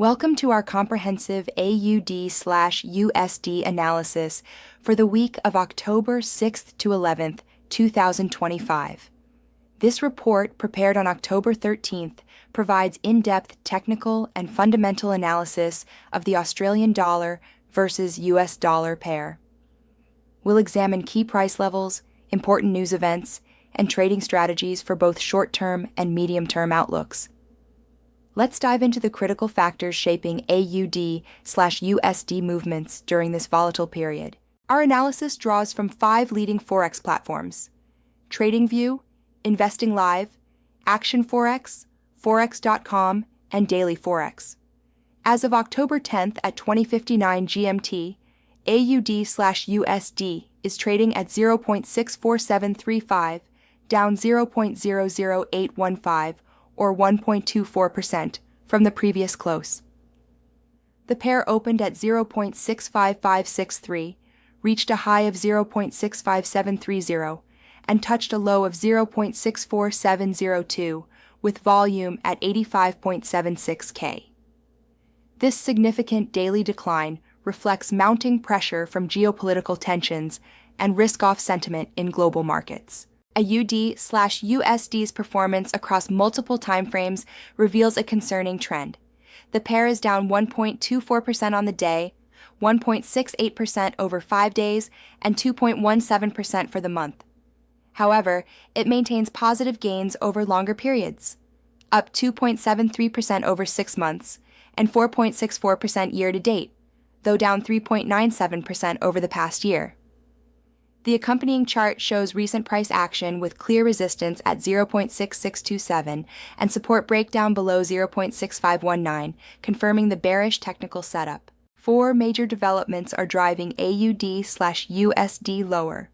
Welcome to our comprehensive AUD/USD analysis for the week of October 6th to 11th, 2025. This report, prepared on October 13th, provides in-depth technical and fundamental analysis of the Australian dollar versus US dollar pair. We'll examine key price levels, important news events, and trading strategies for both short-term and medium-term outlooks. Let's dive into the critical factors shaping AUD/USD movements during this volatile period. Our analysis draws from 5 leading Forex platforms: TradingView, Investing Live, Action Forex, Forex.com, and Daily Forex. As of October 10th at 20:59 GMT, AUD/USD is trading at 0.64735, down 0.00815, or 1.24% from the previous close. The pair opened at 0.65563, reached a high of 0.65730, and touched a low of 0.64702, with volume at 85.76K. This significant daily decline reflects mounting pressure from geopolitical tensions and risk-off sentiment in global markets. AUD/USD's performance across multiple timeframes reveals a concerning trend. The pair is down 1.24% on the day, 1.68% over 5 days, and 2.17% for the month. However, it maintains positive gains over longer periods, up 2.73% over 6 months and 4.64% year-to-date, though down 3.97% over the past year. The accompanying chart shows recent price action with clear resistance at 0.6627 and support breakdown below 0.6519, confirming the bearish technical setup. 4 major developments are driving AUD/USD lower.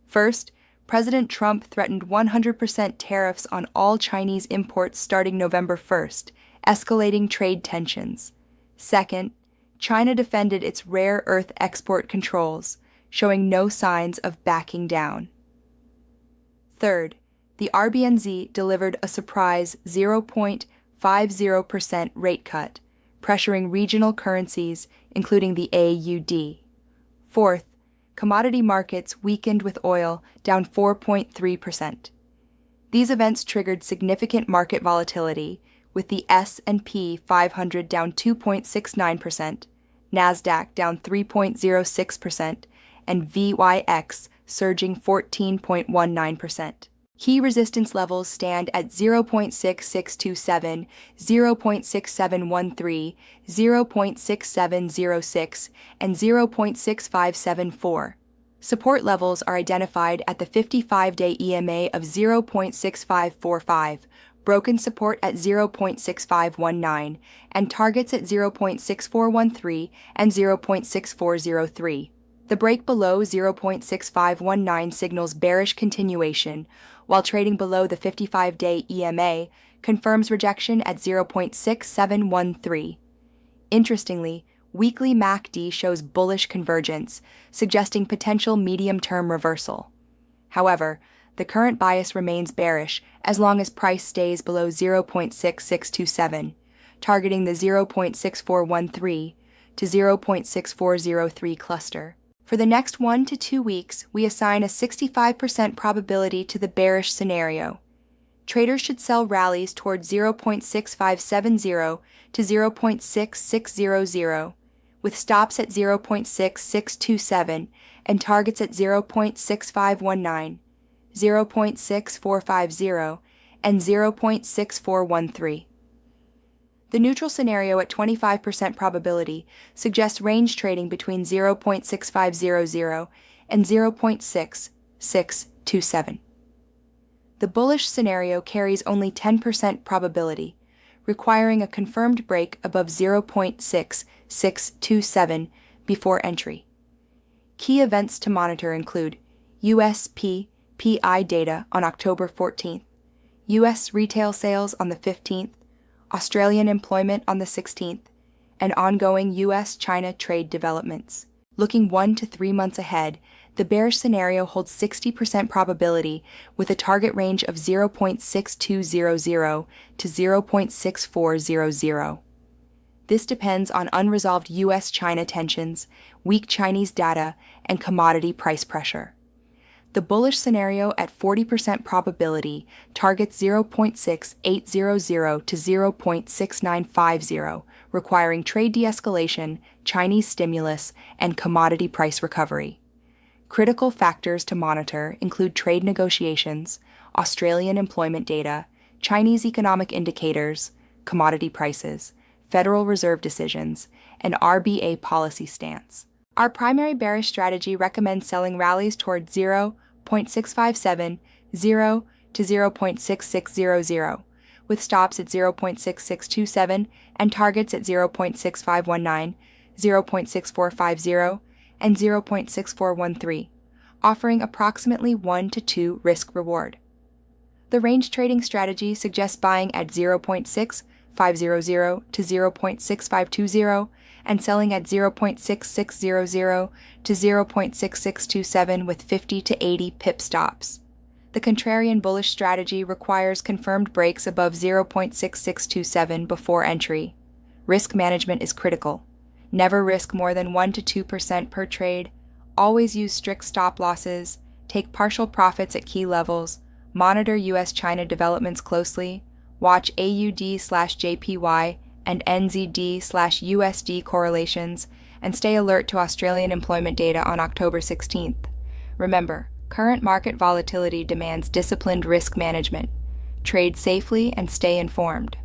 First, President Trump threatened 100% tariffs on all Chinese imports starting November 1st, escalating trade tensions. Second, China defended its rare earth export controls, showing no signs of backing down. Third, the RBNZ delivered a surprise 0.50% rate cut, pressuring regional currencies, including the AUD. Fourth, commodity markets weakened with oil down 4.3%. These events triggered significant market volatility, with the S&P 500 down 2.69%, NASDAQ down 3.06%, and VYX surging 14.19%. Key resistance levels stand at 0.6627, 0.6713, 0.6706, and 0.6574. Support levels are identified at the 55-day EMA of 0.6545, broken support at 0.6519, and targets at 0.6413 and 0.6403. The break below 0.6519 signals bearish continuation, while trading below the 55-day EMA confirms rejection at 0.6713. Interestingly, weekly MACD shows bullish convergence, suggesting potential medium-term reversal. However, the current bias remains bearish as long as price stays below 0.6627, targeting the 0.6413 to 0.6403 cluster. For the next 1 to 2 weeks, we assign a 65% probability to the bearish scenario. Traders should sell rallies toward 0.6570 to 0.6600, with stops at 0.6627 and targets at 0.6519, 0.6450, and 0.6413. The neutral scenario at 25% probability suggests range trading between 0.6500 and 0.6627. The bullish scenario carries only 10% probability, requiring a confirmed break above 0.6627 before entry. Key events to monitor include US PPI data on October 14th, US retail sales on the 15th, Australian employment on the 16th, and ongoing US-China trade developments. Looking 1 to 3 months ahead, the bearish scenario holds 60% probability with a target range of 0.6200 to 0.6400. This depends on unresolved US-China tensions, weak Chinese data, and commodity price pressure. The bullish scenario at 40% probability targets 0.6800 to 0.6950, requiring trade de-escalation, Chinese stimulus, and commodity price recovery. Critical factors to monitor include trade negotiations, Australian employment data, Chinese economic indicators, commodity prices, Federal Reserve decisions, and RBA policy stance. Our primary bearish strategy recommends selling rallies toward 0.657, 0 to 0.6600, with stops at 0.6627 and targets at 0.6519, 0.6450, and 0.6413, offering approximately 1 to 2 risk reward. The range trading strategy suggests buying at 0.6500 to 0.6520 and selling at 0.6600 to 0.6627 with 50 to 80 pip stops. The contrarian bullish strategy requires confirmed breaks above 0.6627 before entry. Risk management is critical. Never risk more than 1 to 2% per trade. Always use strict stop losses. Take partial profits at key levels. Monitor US-China developments closely. Watch AUD/JPY and NZD/USD correlations, and stay alert to Australian employment data on October 16th. Remember, current market volatility demands disciplined risk management. Trade safely and stay informed.